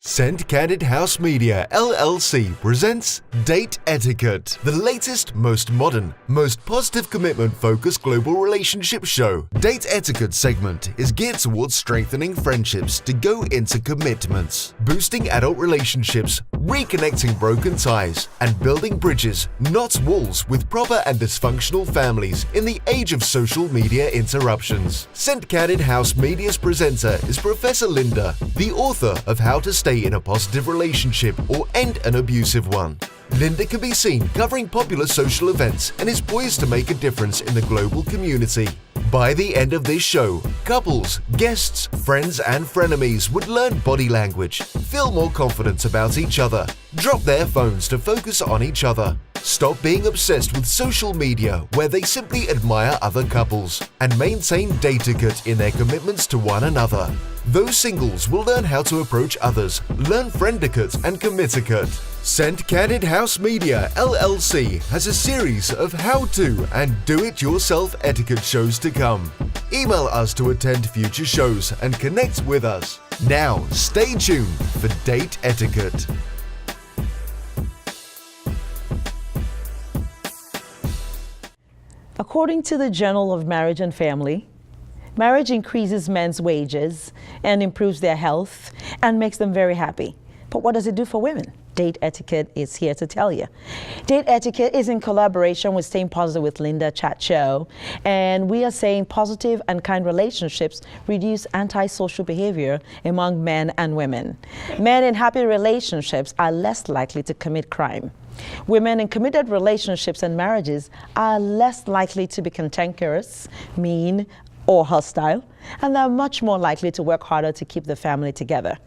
St. Candid House Media LLC presents Datetiquette, the latest, most modern, most positive commitment-focused global relationship show. Datetiquette segment is geared towards strengthening friendships to go into commitments, boosting adult relationships, reconnecting broken ties, and building bridges, not walls, with proper and dysfunctional families in the age of social media interruptions. St. Candid House Media's presenter is Professor Lynda, the author of How to Stay in a Positive Relationship or End an Abusive One. Lynda can be seen covering popular social events and is poised to make a difference in the global community. By the end of this show, couples, guests, friends and frenemies would learn body language, feel more confident about each other, drop their phones to focus on each other, stop being obsessed with social media where they simply admire other couples, and maintain datetiquette in their commitments to one another. Those singles will learn how to approach others, learn friendiquette and committiquette. St. Candid House Media LLC has a series of how-to and do-it-yourself etiquette shows to come. Email us to attend future shows and connect with us. Now, stay tuned for Datetiquette. According to the Journal of Marriage and Family, marriage increases men's wages and improves their health and makes them very happy. But what does it do for women? Datetiquette is here to tell you. Datetiquette is in collaboration with Staying Positive with Lynda chat show, and we are saying positive and kind relationships reduce antisocial behavior among men and women. Men in happy relationships are less likely to commit crime. Women in committed relationships and marriages are less likely to be cantankerous, mean, or hostile, and they're much more likely to work harder to keep the family together.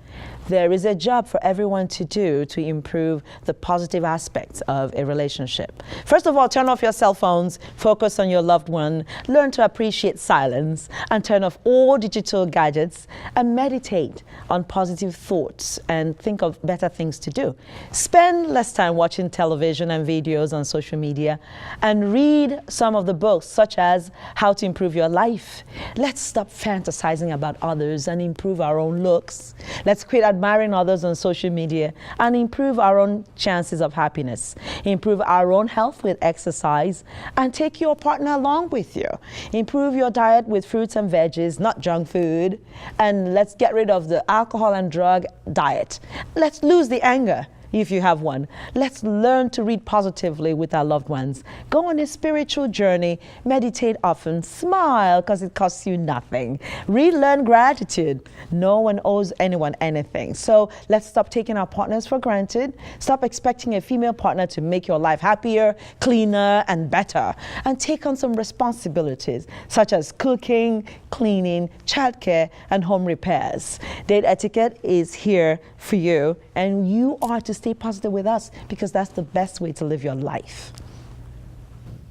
There is a job for everyone to do to improve the positive aspects of a relationship. First of all, turn off your cell phones, focus on your loved one, learn to appreciate silence, and turn off all digital gadgets, and meditate on positive thoughts and think of better things to do. Spend less time watching television and videos on social media, and read some of the books such as How to Improve Your Life. Let's stop fantasizing about others and improve our own looks. Let's quit admiring others on social media and improve our own chances of happiness. Improve our own health with exercise and take your partner along with you. Improve your diet with fruits and veggies, not junk food. And let's get rid of the alcohol and drug diet. Let's lose the anger if you have one. Let's learn to read positively with our loved ones. Go on a spiritual journey, meditate often, smile because it costs you nothing. Relearn gratitude. No one owes anyone anything. So let's stop taking our partners for granted. Stop expecting a female partner to make your life happier, cleaner, and better. And take on some responsibilities such as cooking, cleaning, childcare, and home repairs. Datetiquette is here for you, and you are to stay positive with us because that's the best way to live your life.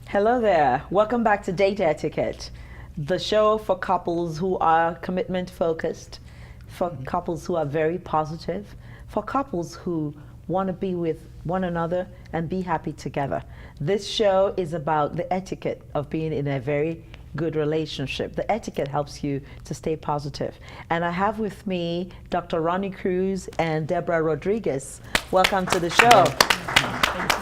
Hello there. Welcome back to Datetiquette, the show for couples who are commitment focused, for couples who are very positive, for couples who want to be with one another and be happy together. This show is about the etiquette of being in a very good relationship. The etiquette helps you to stay positive. And I have with me Dr. Ronnie Cruz and Deborah Rodriguez. Welcome to the show.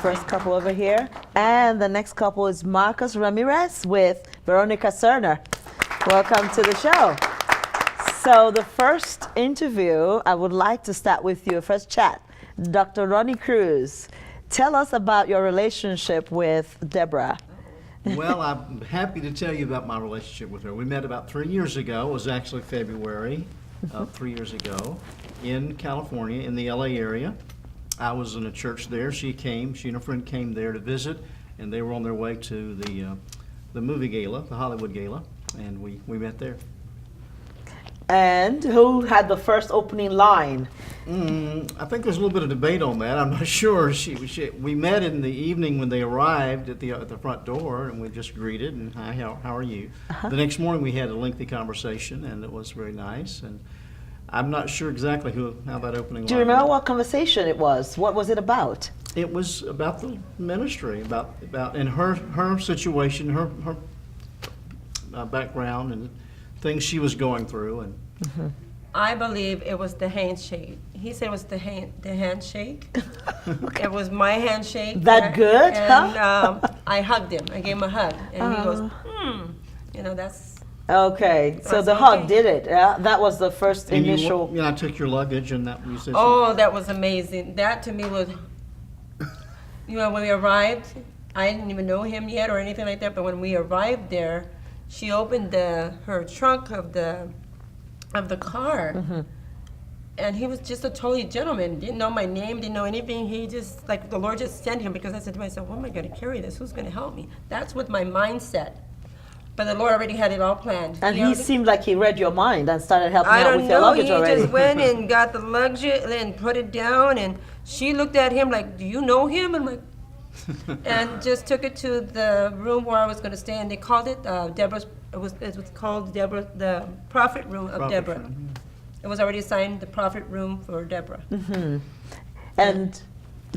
First couple over here. And the next couple is Marcus Ramirez with Veronica Cerner. Welcome to the show. So the first interview, I would like to start with you, first chat. Dr. Ronnie Cruz, tell us about your relationship with Deborah. Well, I'm happy to tell you about my relationship with her. We met about 3 years ago. It was actually February of 3 years ago in California, in the LA area. I was in a church there. She and her friend came there to visit, and they were on their way to the movie gala, the Hollywood gala, and we met there. And who had the first opening line? I think there's a little bit of debate on that. I'm not sure. We met in the evening when they arrived at the front door, and we just greeted and hi, how are you? The next morning we had a lengthy conversation, and it was very nice. And I'm not sure exactly how that opening line. Do you remember what conversation it was? What was it about? It was about the ministry, about and her situation, her background, and things she was going through, and I believe it was the handshake. He said it was the handshake. It was my handshake. That good, And huh? I hugged him. I gave him a hug. And he goes, that's... Okay, so That's the hug okay. did it. Yeah, that was the first And initial. I took your luggage and that you said Oh, that was amazing. That to me was, when we arrived, I didn't even know him yet or anything like that, but when we arrived there, she opened her trunk of the car, and he was just a totally gentleman. Didn't know my name, didn't know anything. He just, like, the Lord just sent him, because I said to myself, "How am I going to carry this? Who's going to help me?" That's with my mindset. But the Lord already had it all planned. And he already- seemed like he read your mind and started helping I out don't with your know. luggage He already. just went and got the luggage and put it down, and she looked at him like, "Do you know him?" I'm like, and just took it to the room where I was going to stay, and they called it Deborah's. It was called Deborah, the prophet room of Prophet Deborah. room, It was already assigned the prophet room for Deborah. And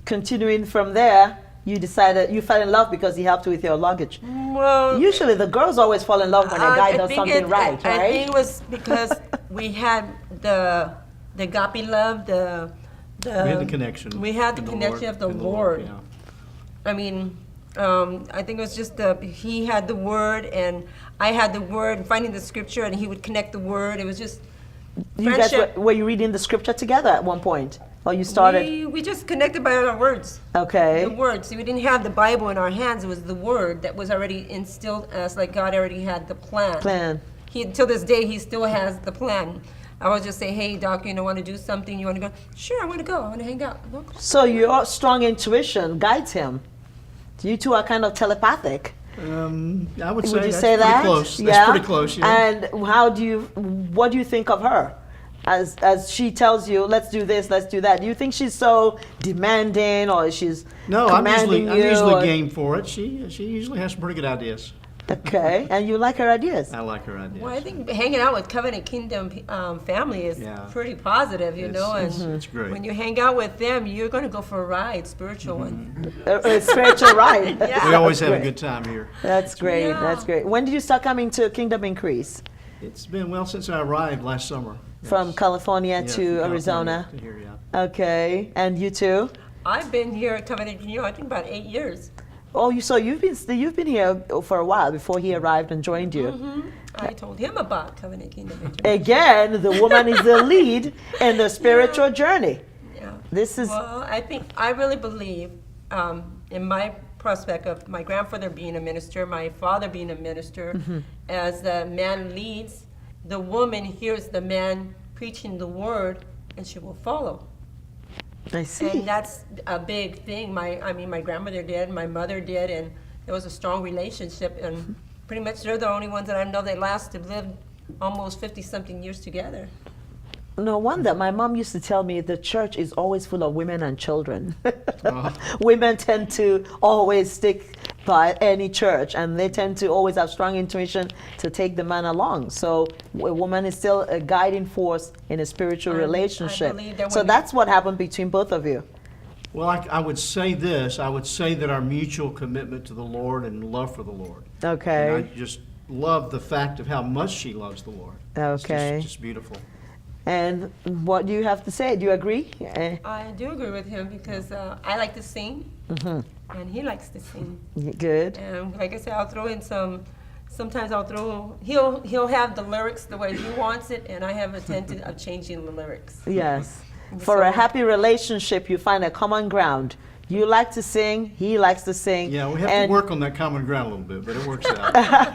continuing from there, you decided you fell in love because he helped you with your luggage. Well, Usually the girls always fall in love when a guy I does think something it- right, I right? think it was because we had the agape love, we had the connection. We had the in the connection Lord- of the in Lord. yeah. I mean, I think it was just he had the word and I had the word, finding the scripture, and he would connect the word. It was just You guys friendship. were you reading the scripture together at one point? Or you started? We just connected by our words. Okay. The words. We didn't have the Bible in our hands. It was the word that was already instilled in us, like God already had the plan. Plan. Till this day, he still has the plan. I would just say, "Hey, doc, want to do something? You want to go?" "Sure, I want to go. I want to hang out." "Okay." So your strong intuition guides him. You two are kind of telepathic. I would say Would you that's say pretty that? close. Yeah. That's pretty close, yeah. And what do you think of her? As she tells you, let's do this, let's do that. Do you think she's so demanding, or she's No, I'm commanding usually you? or- game for it. She usually has some pretty good ideas. Okay, and you like her ideas. I like her ideas. Well, I think hanging out with Covenant Kingdom family is Yeah. pretty positive, you know. And It's great. when you hang out with them, you're going to go for a ride, spiritual one. A spiritual ride. Yeah. We always have a Great. good time here. That's great. Yeah. That's great. When did you start coming to Kingdom Increase? It's been since I arrived last summer. From Yes. California Yeah, to from California Arizona. to here, yeah. Okay, and you too? I've been here at Covenant Kingdom, I think about 8 years. Oh, you've been here for a while before he arrived and joined you. I told him about Covenant Kingdom. Again, the woman is the lead in the spiritual journey. Yeah. This is Well, I really believe, in my prospect of my grandfather being a minister, my father being a minister, as the man leads, the woman hears the man preaching the word, and she will follow. I see. And that's a big thing. My grandmother did, my mother did, and there was a strong relationship. And pretty much they're the only ones that I know that lived almost 50-something years together. No wonder. My mom used to tell me the church is always full of women and children. Women tend to always stick by any church, and they tend to always have strong intuition to take the man along. So a woman is still a guiding force in a spiritual I relationship. believe that So women- that's what happened between both of you. Well, I would say this. I would say that our mutual commitment to the Lord and love for the Lord. Okay. And I just love the fact of how much she loves the Lord. Okay. It's just beautiful. And what do you have to say? Do you agree? I do agree with him because I like to sing, and he likes to sing. Good. And like I said, I'll throw in sometimes he'll have the lyrics the way he wants it, and I have a tendency of changing the lyrics. Yes. For a So- happy relationship, you find a common ground. You like to sing, he likes to sing. Yeah, we have and to work on that common ground a little bit, but it works out.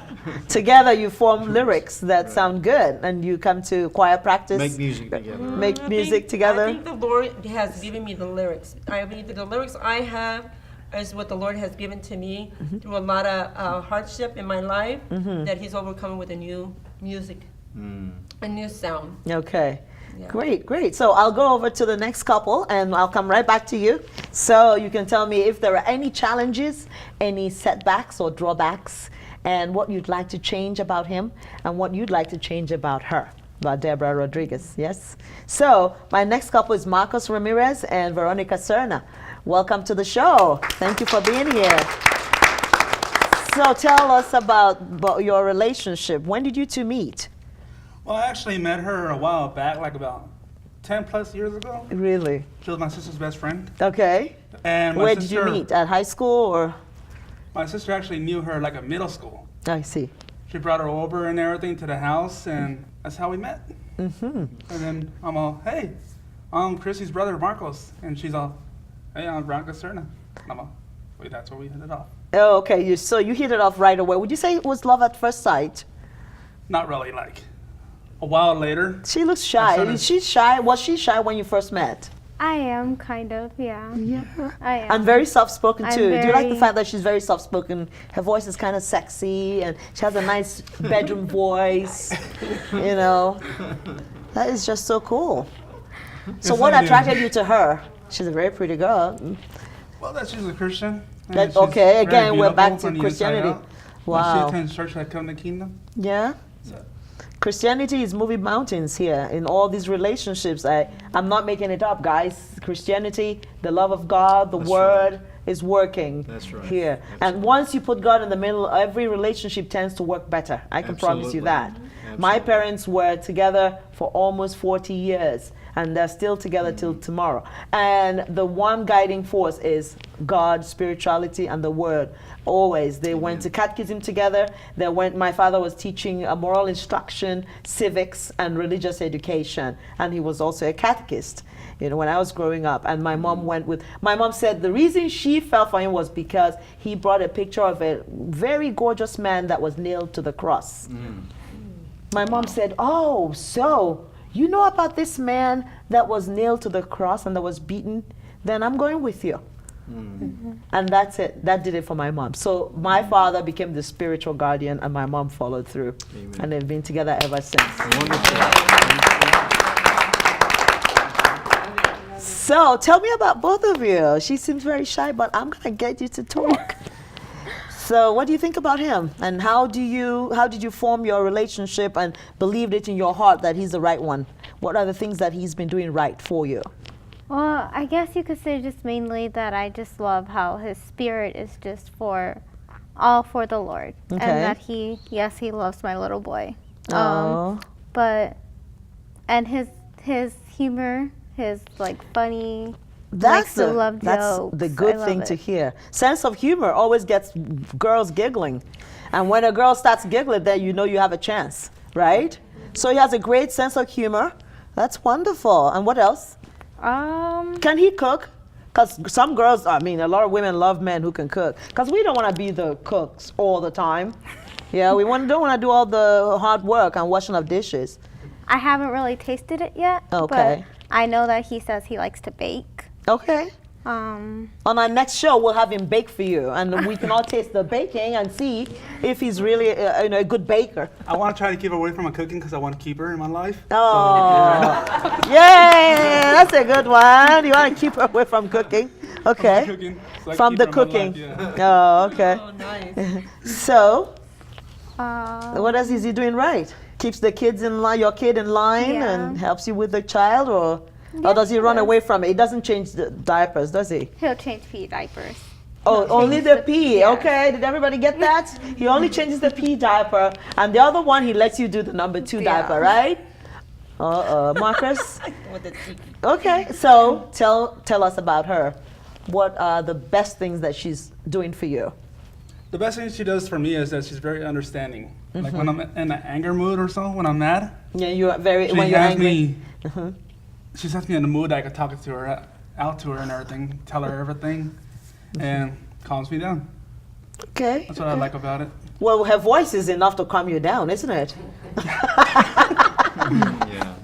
together you form lyrics that sound good, and you come to choir practice. Make music together. Make I music think- together. I think the Lord has given me the lyrics. I believe that the lyrics I have is what the Lord has given to me through a lot of hardship in my life that He's overcome with a new music, a new sound. Okay. Yeah. Great, great. So I'll go over to the next couple and I'll come right back to you. So you can tell me if there are any challenges, any setbacks or drawbacks, and what you'd like to change about him and what you'd like to change about her, about Deborah Rodriguez. Yes? So my next couple is Marcos Ramirez and Veronica Serna. Welcome to the show. Thank you for being here. So tell us about your relationship. When did you two meet? Well, I actually met her a while back, like about 10 plus years ago. Really? She was my sister's best friend. Okay. And my Where sister, did you meet? At high school or? My sister actually knew her like at middle school. I see. She brought her over and everything to the house, and that's how we met. Mm-hmm. And then I'm all, hey, I'm Chrissy's brother, Marcos. And she's all, hey, I'm Branca Serna. And I'm all, wait, that's where we hit it off. Oh, okay. So you hit it off right away. Would you say it was love at first sight? Not really, like a while later. She looks shy. Is she shy? Was she shy when you first met? I am kind of, yeah. Yeah. I am. And very soft-spoken I'm too. Do you like the very- fact that she's very soft-spoken? Her voice is kind of sexy, and she has a nice bedroom voice. You know, that is just so cool. So Yes, what I do. attracted you to her? She's a very pretty girl. Well, that she's a Christian. and That, she's okay, very again, we're back beautiful to from the inside Christianity. out. When she Wow. attends church, I come to kingdom. Yeah. So, Christianity is moving mountains here in all these relationships. I'm not making it up, guys. Christianity, the love of God, the That's word right. is working That's right. here. And Absolutely. once you put God in the middle, every relationship tends to work better. I can promise you Absolutely. that. My Absolutely. parents were together for almost 40 years, and they're still together till tomorrow. And the one guiding force is God, spirituality, and the word. Always. They went to catechism together. My father was teaching moral instruction, civics, and religious education. And he was also a catechist, when I was growing up. And my mom said the reason she fell for him was because he brought a picture of a very gorgeous man that was nailed to the cross. My mom said, oh, so you know about this man that was nailed to the cross and that was beaten? Then I'm going with you. And that's it. That did it for my mom. So my father became the spiritual guardian, and my mom followed through. Amen. And they've been together ever since. Wonderful. So tell me about both of you. She seems very shy, but I'm going to get you to talk. So what do you think about him? And how did you form your relationship and believed it in your heart that he's the right one? What are the things that he's been doing right for you? Well, I guess you could say just mainly that I just love how his spirit is just all for the Lord. Okay. And that he loves my little boy. Oh. And his humor, his funny, That's love jokes. the good I love thing it. to hear. Sense of humor always gets girls giggling. And when a girl starts giggling, then you know you have a chance, right? So he has a great sense of humor. That's wonderful. And what else? Can he cook? Because some girls, a lot of women love men who can cook. Because we don't want to be the cooks all the time. Yeah, we don't want to do all the hard work and washing of dishes. I haven't really tasted it yet. Okay. But I know that he says he likes to bake. Okay. On our next show, we'll have him bake for you, and we can all taste the baking and see if he's really a good baker. I want to try to keep her away from her cooking because I want to keep her in my life. Oh, yay! That's a good one. You want to keep her away from cooking? Okay. Cooking, so I From keep the her in my cooking. life, yeah. Oh, okay. Oh, nice. So, Uh, what else is he doing right? Keeps the kids in line, your kid in line, Yeah. and helps you with the child, or does he run away from it? He doesn't change the diapers, does he? he'll change pee diapers. Oh, only changes the the- pee. yeah. Okay, did everybody get that? He only changes the pee diaper, and the other one he lets you do the number 2 Yeah. diaper, right? Marcus. With the tiki. Okay, so tell us about her. What are the best things that she's doing for you? The best thing she does for me is that she's very understanding. Like when I'm in an anger mood or so, when I'm mad, Yeah, you are very she when you're has angry. me. She sets me in the mood that I can talk to her, out to her and everything, tell her everything, and calms me down. Okay. That's what I like about it. Well, her voice is enough to calm you down, isn't it? Yeah.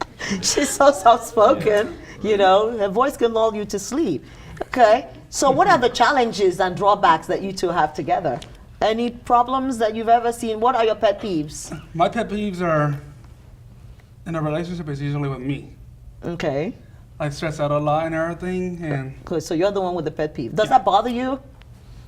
She's so soft-spoken, her voice can lull you to sleep. Okay, so what are the challenges and drawbacks that you two have together? Any problems that you've ever seen? What are your pet peeves? My pet peeves are, in a relationship, is usually with me. Okay, I stress out a lot and everything, and good, so you're the one with the pet peeve. Does that bother you,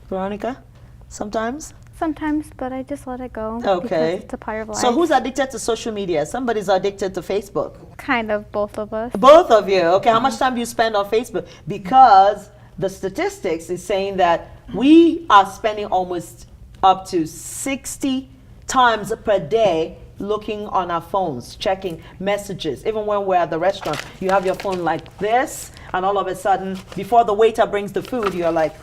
Veronica, sometimes? Sometimes, but I just let it go. Okay. Because it's a part of life. So who's addicted to social media? Somebody's addicted to Facebook. Kind of both of us. Both of you. Okay, how much time do you spend on Facebook? Because the statistics is saying that we are spending almost up to 60 times per day looking on our phones, checking messages. Even when we're at the restaurant, you have your phone like this, and all of a sudden, before the waiter brings the food, you're like,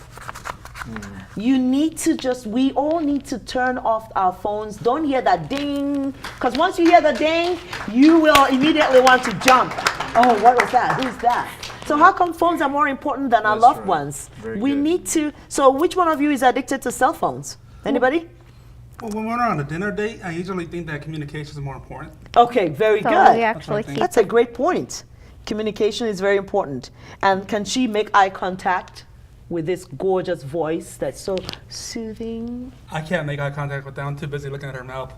you need to we all need to turn off our phones. Don't hear that ding, because once you hear the ding, you will immediately want to jump. Oh, what was that? Who's that? So how come phones are more important than our That's loved right. ones? Very We good. need to. So which one of you is addicted to cell phones? Anybody? Well, when we're on a dinner date, I usually think that communication is more important. Okay, very So good. we actually That's keep That's a great point. Communication is very important. And can she make eye contact with this gorgeous voice that's so soothing? I can't make eye contact with them. I'm too busy looking at her mouth.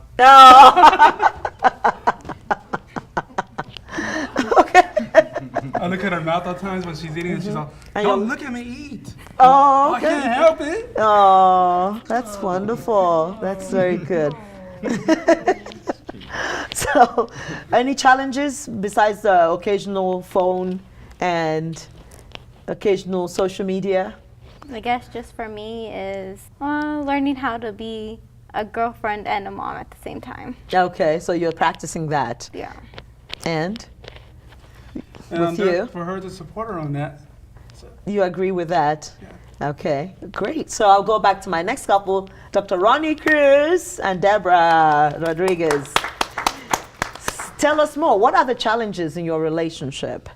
I look at her mouth all times when she's eating, and she's all, And "Don't you're- look at me eat." Oh, I can't okay. help it. Oh, that's wonderful. That's very good. So, any challenges besides the occasional phone and occasional social media? I guess just for me is learning how to be a girlfriend and a mom at the same time. Okay, so you're practicing that. Yeah. And And I'm With there you? for her to support her on that. So, you agree with that? Okay, great. So I'll go back to my next couple, Dr. Ronnie Cruz and Deborah Rodriguez. Tell us more. What are the challenges in your relationship?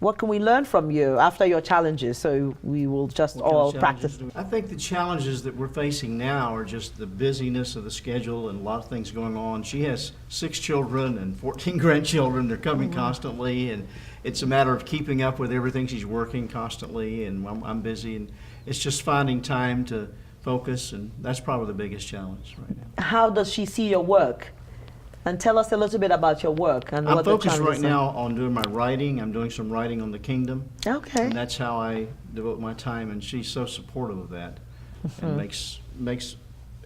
What can we learn from you after your challenges? So we will just What kind of all challenges practice. I think the challenges that we're facing now are just the busyness of the schedule and a lot of things going on. She has 6 children and 14 grandchildren. They're coming constantly, and it's a matter of keeping up with everything. She's working constantly, and I'm busy, and it's just finding time to focus, and that's probably the biggest challenge right now. How does she see your work? And tell us a little bit about your work and I'm what the focused right challenges are. now on doing my writing. I'm doing some writing on the kingdom. Okay. And that's how I devote my time, and she's so supportive of that, and makes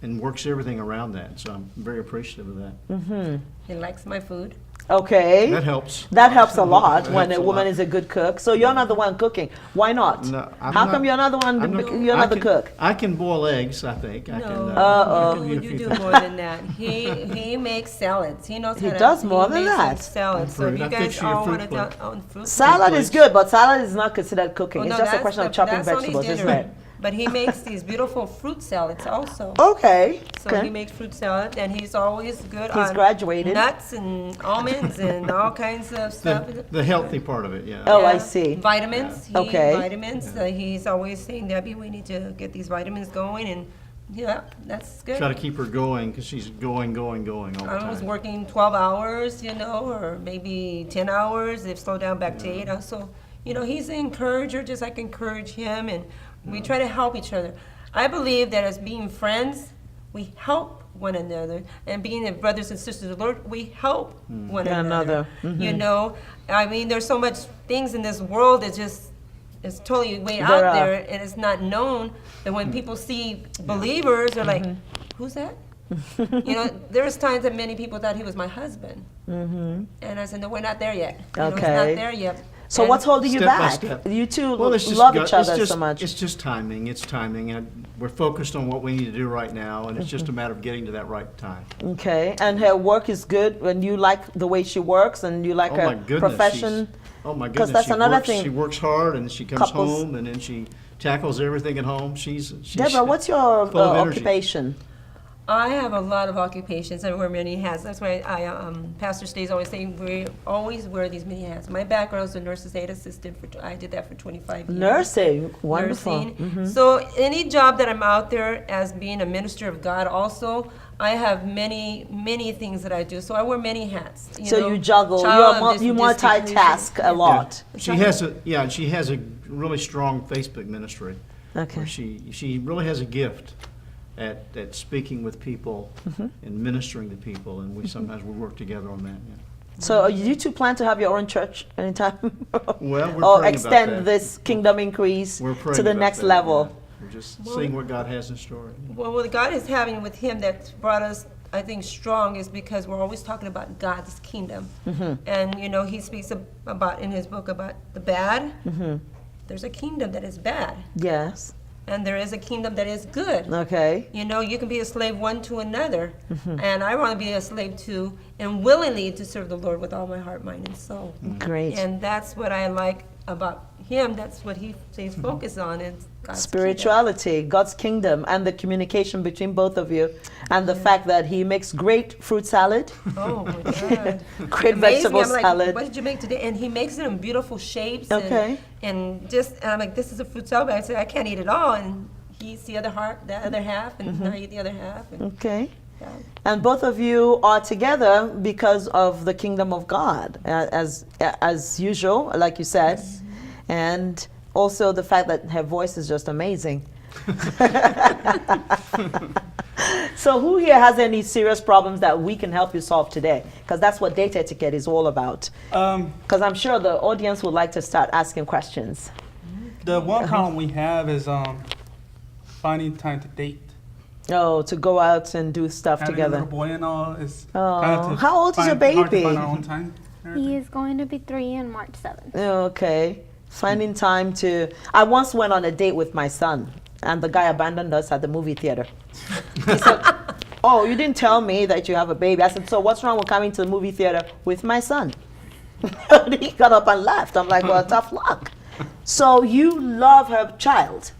and works everything around that. So I'm very appreciative of that. He likes my food. Okay. That helps. That helps a lot That when helps a a woman lot. is a good cook. So you're not the one cooking. Why not? No, I'm How not- come you're not the one? You're not the cook. I can boil eggs. I think. I can. Uh-oh. You do more than that. He makes salads. He knows He how to. does more than makes that. some salads. So if Fruit. you I guys fix you a all fruit want plate. to on fruit. Salad Fruit is plates. good, but salad is not considered cooking. Oh, It's no, just a that's question of the- chopping that's only vegetables, isn't dinner. it? But he makes these beautiful fruit salads also. Okay. So okay. he makes fruit salad, and he's always good He's on graduated. nuts and almonds and all kinds of stuff. The healthy part of it, yeah. Oh, I Yeah. see. Vitamins. Okay. Vitamins. He's always saying, Debbie, we need to get these vitamins going, and yeah, that's good. Try to keep her going because she's going all the I was time. working 12 hours, or maybe 10 hours. They've slowed down back to 8. So, he's an encourager, just like I encourage him, and we try to help each other. I believe that as being friends, we help one another, and being brothers and sisters of the Lord, we help one another. I mean, there's so much things in this world that just is totally way There out are. there, and it's not known. That when people see believers, they're like, "Who's that?" There's times that many people thought he was my husband, and I said, "No, we're not there yet. It's Okay. not there yet." So And what's holding you Step by back? step. You two Well, it's just love gut- each other it's just- so much. It's just timing. It's timing, and we're focused on what we need to do right now, and it's just a matter of getting to that right time. Okay. And her work is good, and you like the way she works, and you like Oh her my goodness! profession. Oh my 'Cause goodness! that's she another works, thing. She works hard, and she comes Couples- home, and then she tackles everything at home. She's Deborah, what's your full of energy. occupation? I have a lot of occupations. I wear many hats. That's why Pastor Stays always saying we always wear these many hats. My background is a nurse's aide assistant. I did that for 25 years. Nursing. Wonderful. Nursing. So any job that I'm out there as being a minister of God also, I have many, many things that I do. So I wear many hats. So you juggle. You multitask a Yeah. lot. She has a really strong Facebook ministry. Okay. Where she really has a gift at speaking with people and ministering to people, and we sometimes we work together on that. Yeah. So you two plan to have your own church anytime? Well, we're or praying about extend that. this kingdom increase We're praying to the about next that, level. yeah. We're just seeing what God has in store. Well, what God is having with him that brought us, I think, strong is because we're always talking about God's kingdom. And, he speaks about in his book about the bad. There's a kingdom that is bad. Yes. and there is a kingdom that is good. Okay. You know, you can be a slave one to another, and I want to be a slave to and willingly to serve the Lord with all my heart, mind, and soul. Great. And that's what I like about him. That's what he stays focused on, is God's Spirituality, God's kingdom, and the communication between both of you, and the fact that he makes great fruit salad, kingdom. Oh my God! great Amazing. vegetable I'm like, salad. what did you make today? And he makes it in beautiful shapes. Okay. And I'm like, this is a fruit salad. But I said, I can't eat it all. And he eats the other half, and I eat the other half. And, Okay. yeah. And both of you are together because of the kingdom of God, as usual, like you said, and also the fact that her voice is just amazing. So who here has any serious problems that we can help you solve today? Because that's what date etiquette is all about. Because I'm sure the audience would like to start asking questions. The one problem we have is finding time to date. Oh, to go out and do stuff Having a together. little boy and all is Oh, kind of how old is your hard to baby? find our own time. He is going to be 3 on March 7th. Okay. Finding time to... I once went on a date with my son, and the guy abandoned us at the movie theater. He said, oh, you didn't tell me that you have a baby. I said, so what's wrong with coming to the movie theater with my son? He got up and left. I'm like, well, tough luck. So you love her child.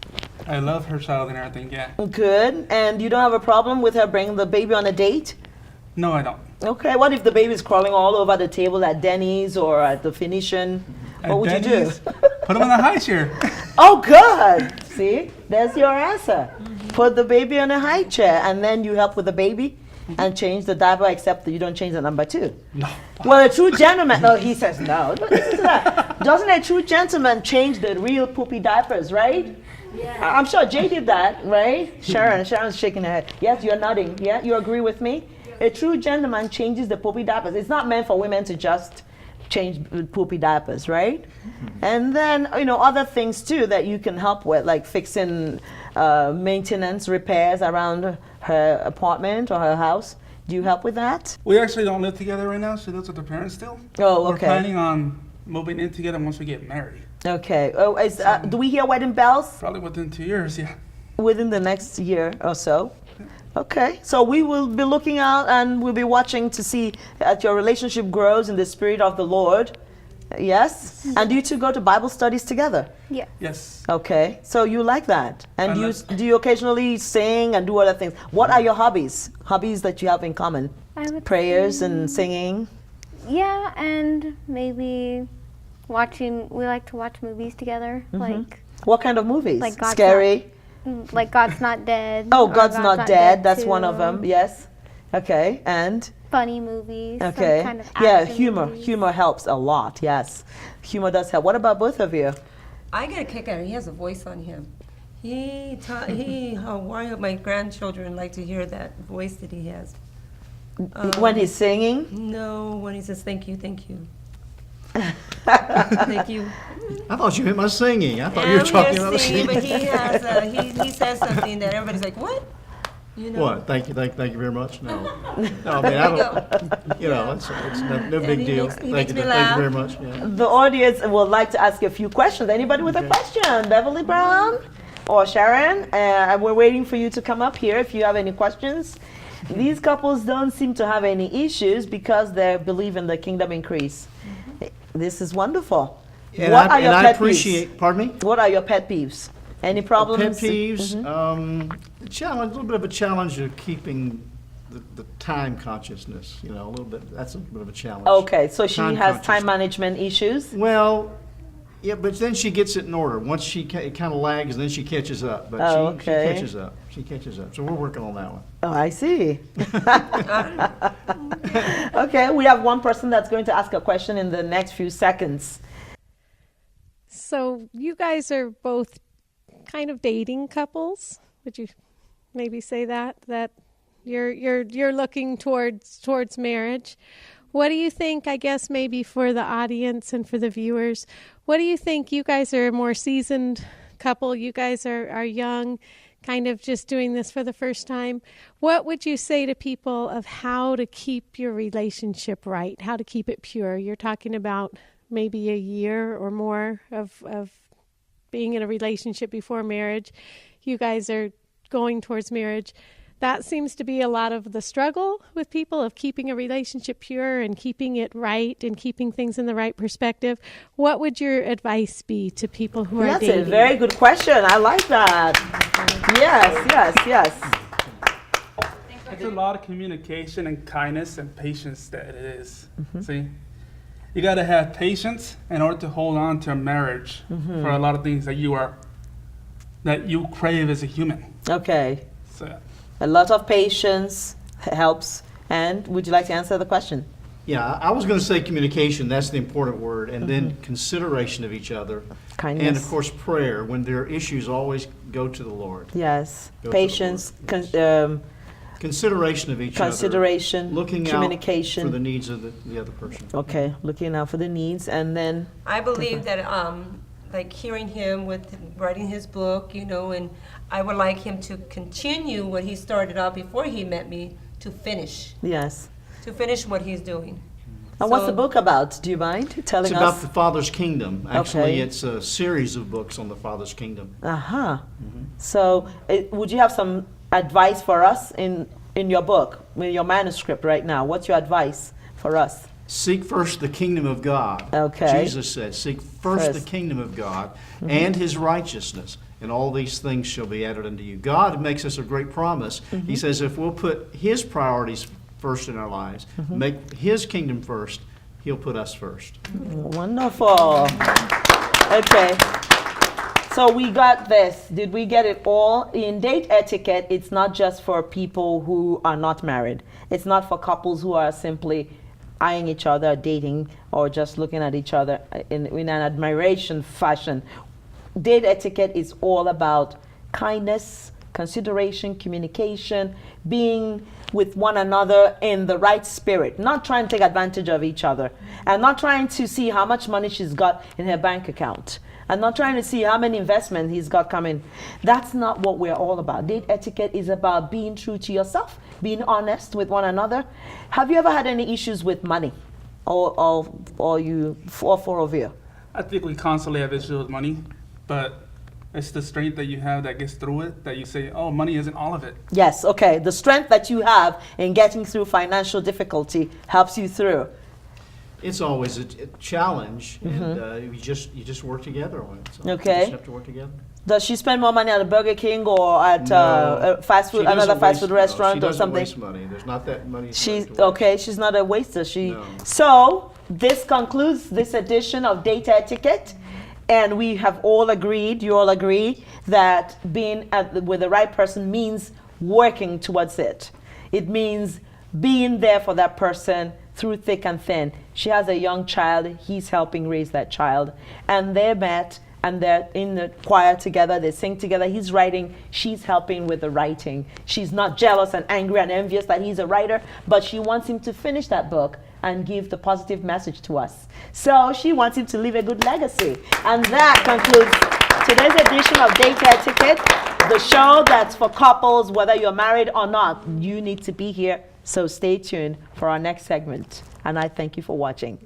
I love her child and everything, yeah. Good. And you don't have a problem with her bringing the baby on a date? No, I don't. Okay. What if the baby's crawling all over the table at Denny's or at the Phoenician? What would you do? Put him in a high chair. Oh, good. See, there's your answer. Put the baby on a high chair, and then you help with the baby and change the diaper, except that you don't change the number 2. No. Well, a true gentleman, no, he says no. Listen to that. Doesn't a true gentleman change the real poopy diapers, right? Yeah. I'm sure Jay did that, right? Sharon's shaking her head. Yes, you're nodding. Yeah, you agree with me? A true gentleman changes the poopy diapers. It's not meant for women to just change poopy diapers, right? And then, other things too that you can help with, like fixing maintenance, repairs around her apartment or her house. Do you help with that? We actually don't live together right now. She lives with her parents still. Oh, We're okay. planning on moving in together once we get married. Okay. Oh, do we hear wedding bells? Probably within 2 years, yeah. Within the next year or so. Okay. So we will be looking out and we'll be watching to see that your relationship grows in the spirit of the Lord. Yes? And do you two go to Bible studies together? Yeah. Yes. Okay. So you like that. And do you occasionally sing and do other things? What are your hobbies? Hobbies that you have in common? I would Prayers say- and singing? Yeah, and maybe we like to watch movies together, What kind of movies? Like God's Scary? like God's Not Dead. Oh, or God's Not Dead. That's one of too. them. Yes. Okay. And? Funny movies. some Okay. kind of Yeah, action humor. movies. Humor helps a lot. Yes. Humor does help. What about both of you? I get a kick out of it. He has a voice on him. Why my grandchildren like to hear that voice that he has. When he's singing? No, when he says thank you. Thank you. I thought you meant my singing. I thought you were talking about singing, singing. but he has he says something that everybody's like, what? What? Thank you very much. No, I mean I don't. It's no big he deal. makes- he Thank makes you me very laugh. much. Yeah. The audience would like to ask you a few questions. Anybody with a question? Beverly Brown or Sharon? We're waiting for you to come up here if you have any questions. These couples don't seem to have any issues because they believe in the kingdom increase. This is wonderful. And What are your I pet appreciate. peeves? Pardon me. What are your pet peeves? Any problems? Pet peeves. A little bit of a challenge of keeping the time consciousness. A little bit. That's a bit of a challenge. Okay, so she has time consciousness. management issues. Well, yeah, but then she gets it in order. Once it kind of lags, and then she catches up. But Oh, she okay. catches up. She catches up. So we're working on that one. Oh, I see. Okay, we have one person that's going to ask a question in the next few seconds. So you guys are both kind of dating couples. Would you maybe say that you're looking towards marriage? What do you think, I guess maybe for the audience and for the viewers, what do you think? You guys are a more seasoned couple. You guys are young, kind of just doing this for the first time. What would you say to people of how to keep your relationship right, how to keep it pure? You're talking about maybe a year or more of being in a relationship before marriage. You guys are going towards marriage. That seems to be a lot of the struggle with people, of keeping a relationship pure and keeping it right and keeping things in the right perspective. What would your advice be to people who are That's dating? a very good question. I like that. Yes. It's a lot of communication and kindness and patience that it is. See, you got to have patience in order to hold on to a marriage for a lot of things that you crave as a human. Okay. So, A lot of patience helps. And would you like to answer the question? Yeah, I was going to say communication, that's the important word, and then consideration of each other. Kindness. And of course, prayer. When there are issues, always go to the Lord. Yes. Go to the Patience, Lord. Consideration of each consideration, other. Looking communication. out for the needs of the other person. Okay, looking out for the needs, and then I believe that, like hearing him with writing his book, and I would like him to continue what he started out before he met me to finish what he's doing. And what's So- the book about? Do you mind telling It's about us? the Father's Kingdom. Actually, Okay. it's a series of books on the Father's Kingdom. So, would you have some advice for us in your book, in your manuscript right now? What's your advice for us? Seek first the kingdom of God. Okay. Jesus said, seek first the kingdom of God and his righteousness, and all these things shall be added unto you. God makes us a great promise. He says if we'll put his priorities first in our lives, make his kingdom first, he'll put us first. Wonderful. Okay. So we got this. Did we get it all? In date etiquette, it's not just for people who are not married. It's not for couples who are simply eyeing each other, dating, or just looking at each other in an admiration fashion. Date etiquette is all about kindness, consideration, communication, being with one another in the right spirit, not trying to take advantage of each other, and not trying to see how much money she's got in her bank account, and not trying to see how many investments he's got coming. That's not what we're all about. Date etiquette is about being true to yourself, being honest with one another. Have you ever had any issues with money? Or you, all four of you? I think we constantly have issues with money, but it's the strength that you have that gets through it, that you say, oh, money isn't all of it. Yes, okay. The strength that you have in getting through financial difficulty helps you through. It's always a challenge, and you just work together on it. So Okay. You just have to work together. Does she spend more money at a Burger King or at No. a fast food, She doesn't another fast food waste- restaurant no, or something? She doesn't waste money. There's not that money. She's to waste. okay. She's not a waster. No. So this concludes this edition of Data Etiquette, and we have all agreed. You all agree that being with the right person means working towards it. It means being there for that person through thick and thin. She has a young child. He's helping raise that child, and they met. And they're in the choir together, they sing together. He's writing, she's helping with the writing. She's not jealous and angry and envious that he's a writer, but she wants him to finish that book and give the positive message to us. So she wants him to leave a good legacy. And that concludes today's edition of Data Etiquette, the show that's for couples, whether you're married or not. You need to be here, so stay tuned for our next segment. And I thank you for watching.